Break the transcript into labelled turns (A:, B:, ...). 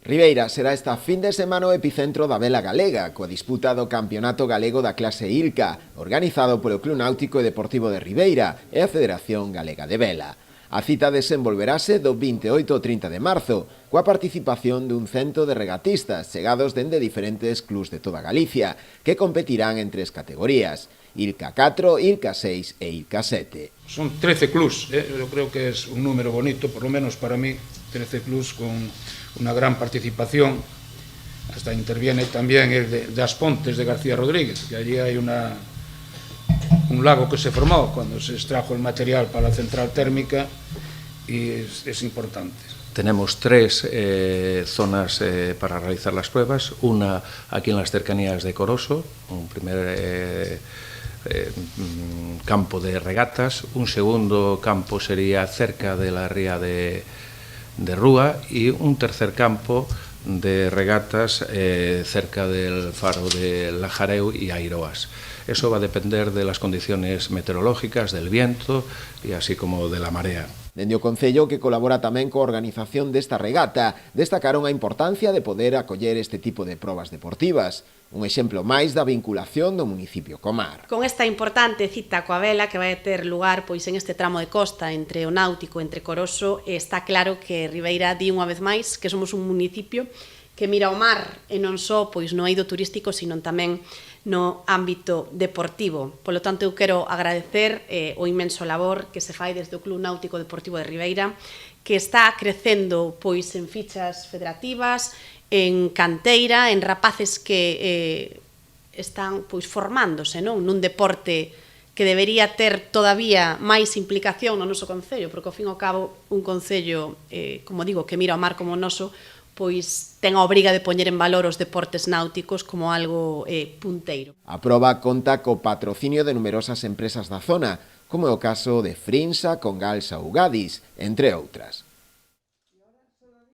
A: Ribeira será esta fin de semana o epicentro da vela galega, coa disputa do Campeonato Galego da clase ILCA, organizado polo Club Náutico e Deportivo de Ribeira e a Federación Galega de Vela. A cita desenvolverase do 28 ao 30 de marzo, coa participación dun cento de regatistas chegados dende diferentes clubs de toda Galicia, que competirán en tres categorías: ILCA 4, ILCA 6 e ILCA 7.
B: Son 13 clubs, yo creo que es un número bonito, por lo menos para mí, 13 clubs con una gran participación. Hasta interviene también el de As Pontes de García Rodríguez, que allí hay un lago que se formó cuando se extrajo el material para la central térmica y es importante.
C: Tenemos tres zonas para realizar las pruebas, una aquí en las cercanías de Coroso, un primer campo de regatas, un segundo campo sería cerca de la ría de Rúa y un tercer campo de regatas cerca del faro de Lajareu y Airoas. Eso va a depender de las condiciones meteorológicas, del viento y así como de la marea.
A: Dende o Concello, que colabora tamén coa organización desta regata, destacaron a importancia de poder acoller este tipo de probas deportivas. Un exemplo máis da vinculación do municipio co mar.
D: Con esta importante cita coa vela que vai ter lugar pois en este tramo de costa entre o Náutico e entre Coroso, está claro que Ribeira di unha vez máis que somos un municipio que mira ao mar e non só pois no eido turístico, sino tamén no ámbito deportivo. Polo tanto, eu quero agradecer o inmenso labor que se fai desde o Club Náutico Deportivo de Ribeira, que está crecendo pois en fichas federativas, en canteira, en rapaces que están pois formándose, non? Nun deporte que debería ter todavía máis implicación no noso concello, porque ao fin e ao cabo un concello, como digo, que mira ao mar como o noso, pois ten a obriga de poñer en valor os deportes náuticos como algo punteiro.
A: A proba conta co patrocinio de numerosas empresas da zona, como é o caso de Frinsa, Congalsa ou Gadis, entre outras.